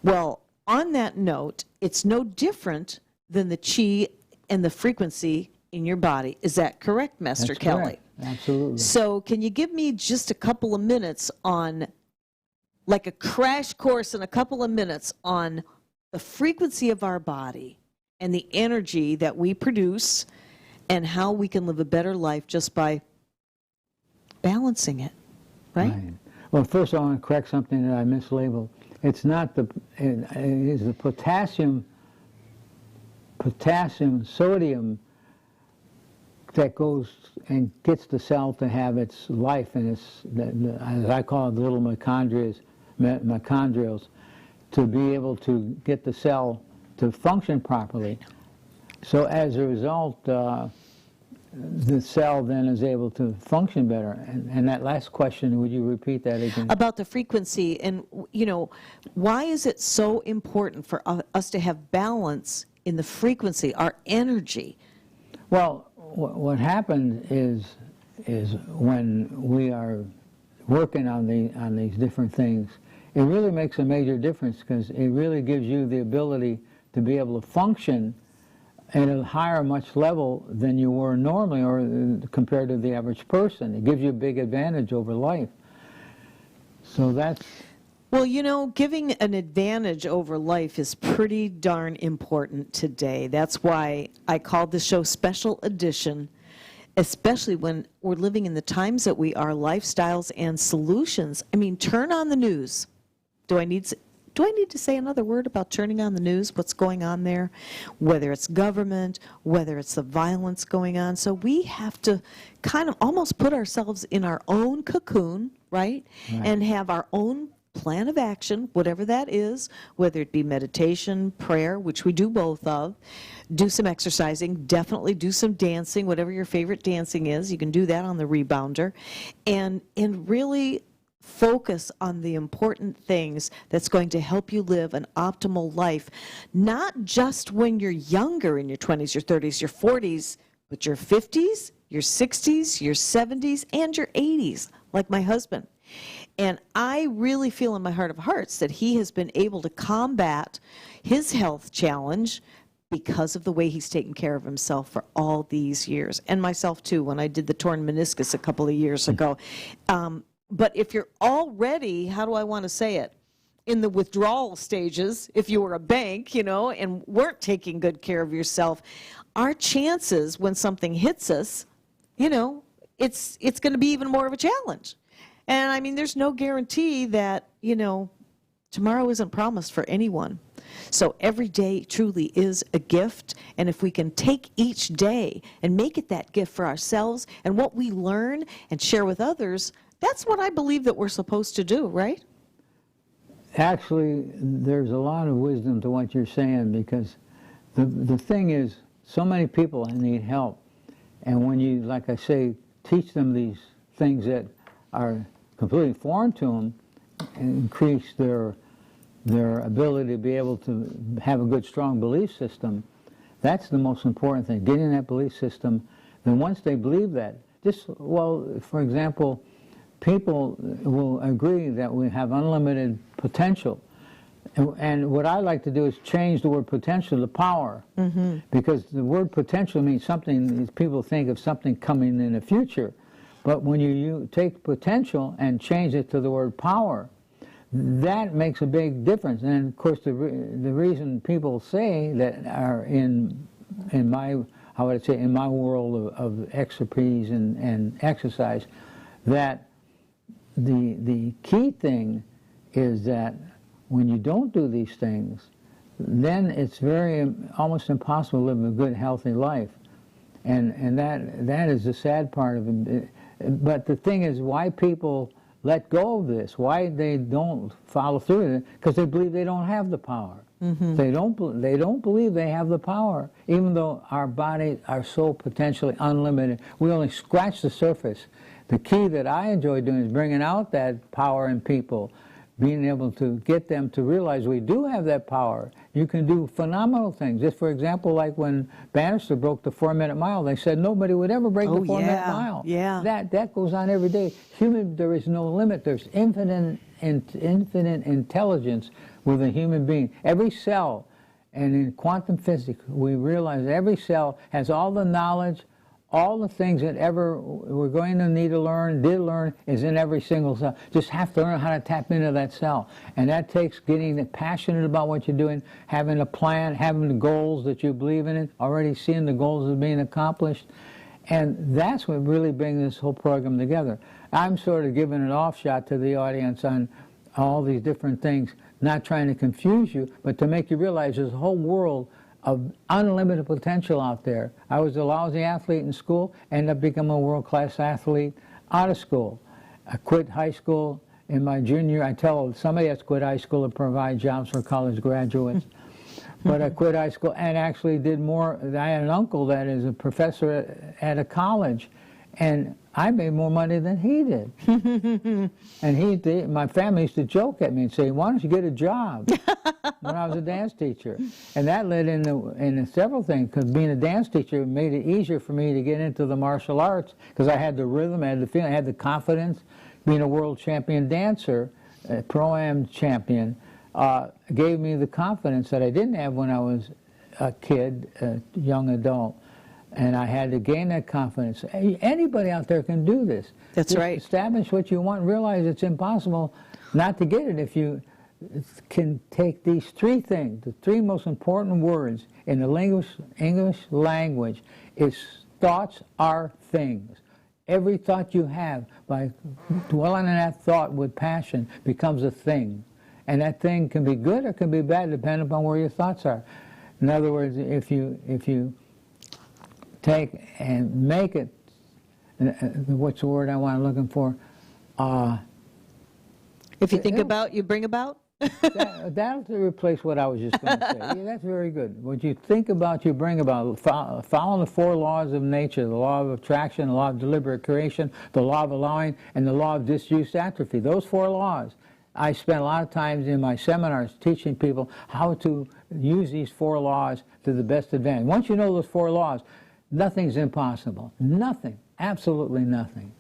Well, on that note, it's no different than the chi and the frequency in your body. Is that correct, Master That's Kelly? correct. Absolutely. So can you give me just a couple of minutes on, like a crash course in a couple of minutes, on the frequency of our body and the energy that we produce, and how we can live a better life just by balancing it, right? Well, first I want to correct something that I mislabeled. It's not it is the potassium, sodium that goes and gets the cell to have its life, and its, as I call it, the little mitochondrials, to be able to get the cell to function properly. So as a result, the cell then is able to function better. And that last question, would you repeat that again? About the frequency, and why is it so important for us to have balance in the frequency, our energy? Well, what happened is when we are working on these different things, it really makes a major difference because it really gives you the ability to be able to function at a higher much level than you were normally or compared to the average person. It gives you a big advantage over life. So that's... Well, you know, giving an advantage over life is pretty darn important today. That's why I called the show Special Edition, especially when we're living in the times that we are, lifestyles and solutions. I mean, turn on the news. Do I need to say another word about turning on the news, what's going on there, whether it's government, whether it's the violence going on? So we have to kind of almost put ourselves in our own cocoon, right? And have our own plan of action, whatever that is, whether it be meditation, prayer, which we do both of, do some exercising, definitely do some dancing, whatever your favorite dancing is. You can do that on the rebounder, and really focus on the important things that's going to help you live an optimal life, not just when you're younger in your 20s, your 30s, your 40s, but your 50s, your 60s, your 70s, and your 80s, like my husband. And I really feel in my heart of hearts that he has been able to combat his health challenge because of the way he's taken care of himself for all these years. And myself too, when I did the torn meniscus a couple of years ago. But if you're already, how do I want to say it, in the withdrawal stages, if you were a bank, you know, and weren't taking good care of yourself, our chances when something hits us, you know, it's going to be even more of a challenge. And I mean, there's no guarantee that, you know, tomorrow isn't promised for anyone. So every day truly is a gift. And if we can take each day and make it that gift for ourselves and what we learn and share with others, that's what I believe that we're supposed to do, right? Actually, there's a lot of wisdom to what you're saying, because the thing is, so many people need help. And when you, like I say, teach them these things that are completely foreign to them, and increase their ability to be able to have a good, strong belief system, that's the most important thing, getting that belief system. Then once they believe that, well, for example, people will agree that we have unlimited potential. And what I like to do is change the word potential to power. Because the word potential means something, people think of something coming in the future. But when you take potential and change it to the word power, that makes a big difference. And of course, the reason people say that are in my, how would I say, in my world of expertise and exercise, that the key thing is that when you don't do these things, then it's almost impossible to live a good, healthy life. And that is the sad part of it. But the thing is, why people let go of this, why they don't follow through with it, because they believe they don't have the power. They don't believe they have the power, even though our bodies are so potentially unlimited. We only scratch the surface. The key that I enjoy doing is bringing out that power in people, being able to get them to realize we do have that power. You can do phenomenal things. Just for example, like when Bannister broke the 4-minute mile, they said nobody would ever break the 4-minute mile. That goes on every day. There is no limit. There's infinite intelligence with a human being. Every cell, and in quantum physics, we realize every cell has all the knowledge, all the things that ever we're going to need to learn, did learn, is in every single cell. Just have to learn how to tap into that cell. And that takes getting passionate about what you're doing, having a plan, having the goals that you believe in, already seeing the goals that are being accomplished. And that's what really brings this whole program together. I'm sort of giving an offshot to the audience on all these different things, not trying to confuse you, but to make you realize there's a whole world of unlimited potential out there. I was a lousy athlete in school, ended up becoming a world-class athlete out of school. I quit high school in my junior year. I tell somebody has to quit high school to provide jobs for college graduates. But I quit high school and actually did more. I had an uncle that is a professor at a college, and I made more money than he did. And my family used to joke at me and say, why don't you get a job? When I was a dance teacher. And that led into several things, because being a dance teacher made it easier for me to get into the martial arts, because I had the rhythm, I had the feeling, I had the confidence. Being a world champion dancer a Pro-Am champion, gave me the confidence that I didn't have when I was a kid, a young adult. And I had to gain that confidence. Anybody out there can do this. That's Just right. establish what you want. Realize it's impossible not to get it if you can take these three things. The three most important words in the English language is thoughts are things. Every thought you have, by dwelling on that thought with passion, becomes a thing. And that thing can be good or can be bad, depending upon where your thoughts are. In other words, if you take and make it, what's the word I'm looking for? If you think about, you bring about? That'll replace what I was just going to say. Yeah, that's very good. What you think about, you bring about. Follow the four laws of nature: the law of attraction, the law of deliberate creation, the law of allowing, and the law of disuse atrophy. Those four laws. I spent a lot of times in my seminars teaching people how to use these four laws to the best advantage. Once you know those four laws, nothing's impossible. Nothing. Absolutely nothing.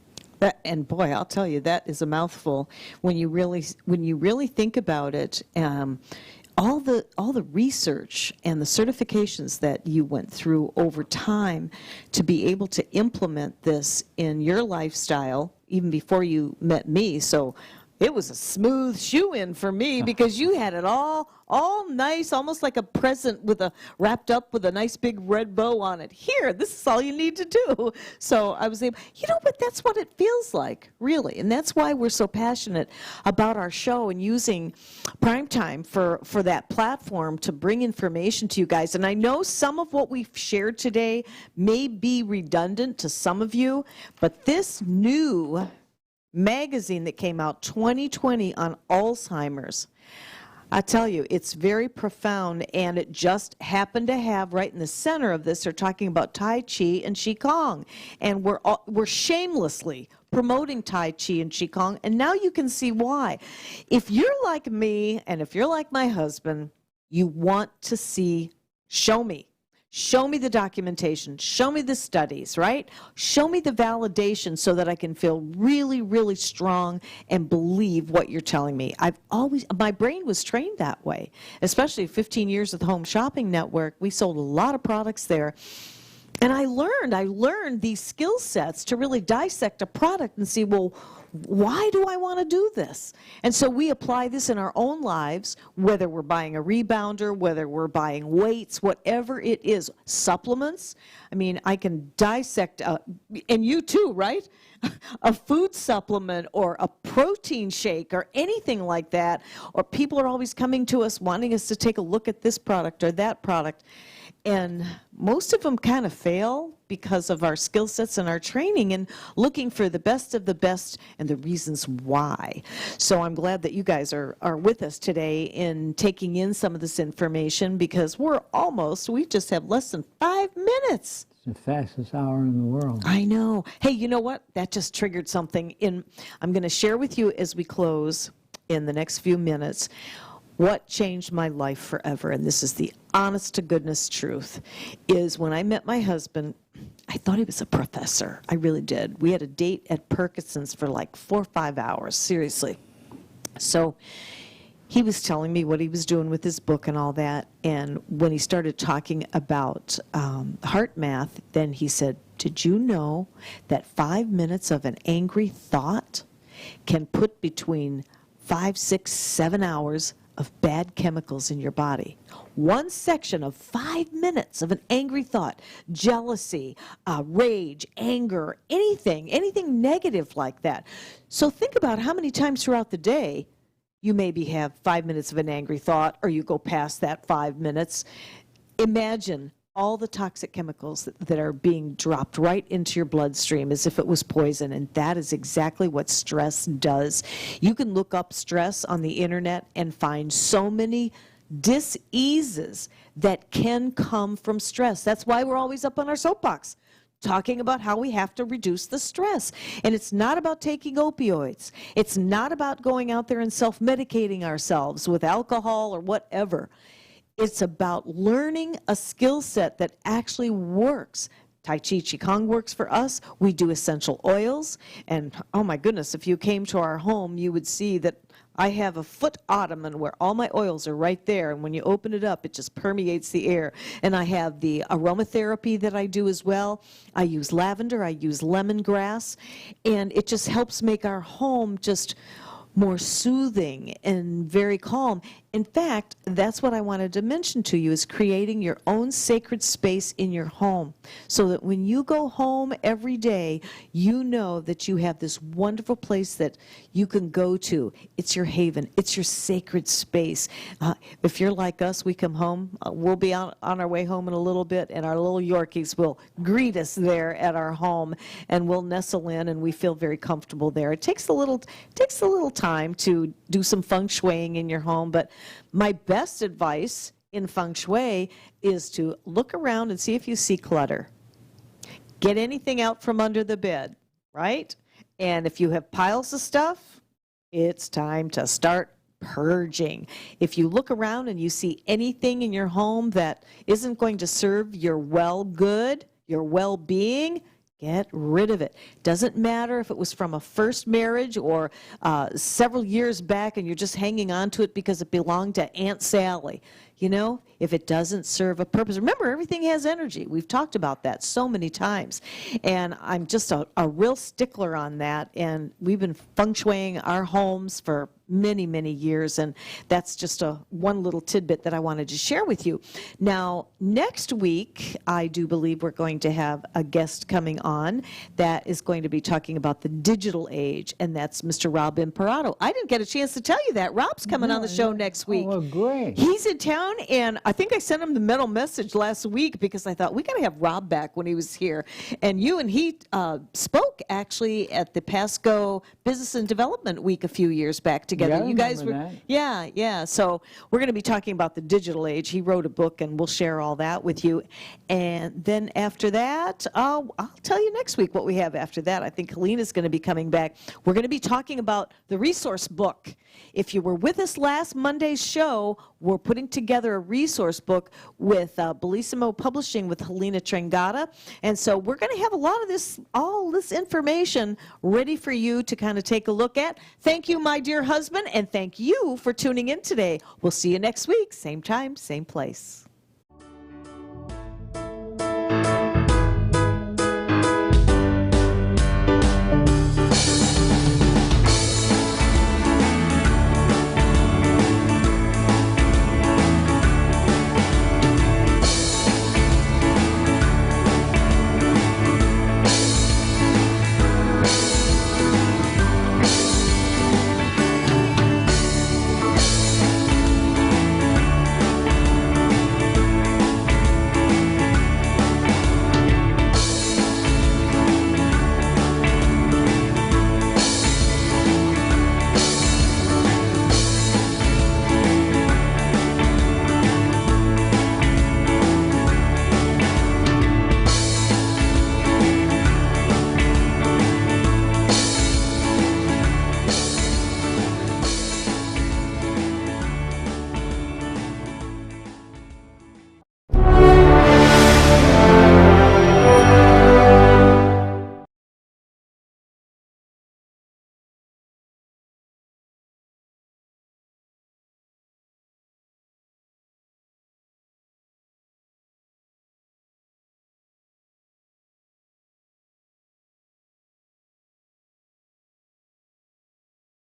And boy, I'll tell you, that is a mouthful. When you really think about it, all the research and the certifications that you went through over time to be able to implement this in your lifestyle, even before you met me. So it was a smooth shoe-in for me because you had it all nice, almost like a present wrapped up with a nice big red bow on it. Here, this is all you need to do. So I was able, but that's what it feels like, really. And that's why we're so passionate about our show and using Primetime for that platform to bring information to you guys. And I know some of what we've shared today may be redundant to some of you, but this new magazine that came out 2020 on Alzheimer's, I tell you, it's very profound, and it just happened to have right in the center of this, they're talking about Tai Chi and Qigong, and we're shamelessly promoting Tai Chi and Qigong, and now you can see why. If you're like me, and if you're like my husband, you want to see, show me. Show me the documentation. Show me the studies, right? Show me the validation so that I can feel really, really strong and believe what you're telling me. My brain was trained that way, especially 15 years at the Home Shopping Network. We sold a lot of products there. And I learned these skill sets to really dissect a product and see, well, why do I want to do this? And so we apply this in our own lives, whether we're buying a rebounder, whether we're buying weights, whatever it is, supplements. I mean, I can dissect, and you too, right? A food supplement or a protein shake or anything like that. Or people are always coming to us wanting us to take a look at this product or that product. And most of them kind of fail because of our skill sets and our training and looking for the best of the best and the reasons why. So I'm glad that you guys are with us today in taking in some of this information because we just have less than 5 minutes. It's the fastest hour in the world. I know. Hey, you know what? That just triggered something. I'm going to share with you as we close in the next few minutes what changed my life forever, and this is the honest-to-goodness truth, is when I met my husband, I thought he was a professor. I really did. We had a date at Perkinson's for like 4 or 5 hours, seriously. So he was telling me what he was doing with his book and all that, and when he started talking about heart math, then he said, did you know that 5 minutes of an angry thought can put between 5, 6, 7 hours of bad chemicals in your body? One section of 5 minutes of an angry thought, jealousy, rage, anger, anything negative like that. So think about how many times throughout the day you maybe have 5 minutes of an angry thought or you go past that 5 minutes. Imagine all the toxic chemicals that are being dropped right into your bloodstream as if it was poison, and that is exactly what stress does. You can look up stress on the internet and find so many diseases that can come from stress. That's why we're always up on our soapbox talking about how we have to reduce the stress. And it's not about taking opioids. It's not about going out there and self-medicating ourselves with alcohol or whatever. It's about learning a skill set that actually works. Tai Chi Qigong works for us. We do essential oils. And oh my goodness, if you came to our home, you would see that I have a foot ottoman where all my oils are right there, and when you open it up, it just permeates the air. And I have the aromatherapy that I do as well. I use lavender, I use lemongrass, and it just helps make our home just more soothing and very calm. In fact, that's what I wanted to mention to you, is creating your own sacred space in your home, so that when you go home every day, you know that you have this wonderful place that you can go to. It's your haven. It's your sacred space. If you're like us, we come home, we'll be on our way home in a little bit, and our little Yorkies will greet us there at our home, and we'll nestle in, and we feel very comfortable there. It takes a little time to do some feng shuiing in your home, but my best advice in feng shui is to look around and see if you see clutter. Get anything out from under the bed, right? And if you have piles of stuff, it's time to start purging. If you look around and you see anything in your home that isn't going to serve your your well-being, get rid of it. Doesn't matter if it was from a first marriage or several years back and you're just hanging on to it because it belonged to Aunt Sally. You know, if it doesn't serve a purpose. Remember, everything has energy. We've talked about that so many times. And I'm just a real stickler on that. And we've been feng shuiing our homes for many, many years. And that's just one little tidbit that I wanted to share with you. Now, next week, I do believe we're going to have a guest coming on that is going to be talking about the digital age. And that's Mr. Rob Imparato. I didn't get a chance to tell you that. Rob's coming on the show next week. Oh, well, great. He's in town. And I think I sent him the mental message last week because I thought we got to have Rob back when he was here. And you and he spoke actually at the Pasco Business and Development Week a few years back together. Yeah, you guys were, that. yeah. So we're going to be talking about the digital age. He wrote a book, and we'll share all that with you. And then after that, I'll tell you next week what we have after that. I think Helena's going to be coming back. We're going to be talking about the resource book. If you were with us last Monday's show, we're putting together a resource book with Bellissimo Publishing with Helena Trengata. And so we're going to have a lot of all this information ready for you to kind of take a look at. Thank you, my dear husband, and thank you for tuning in today. We'll see you next week, same time, same place.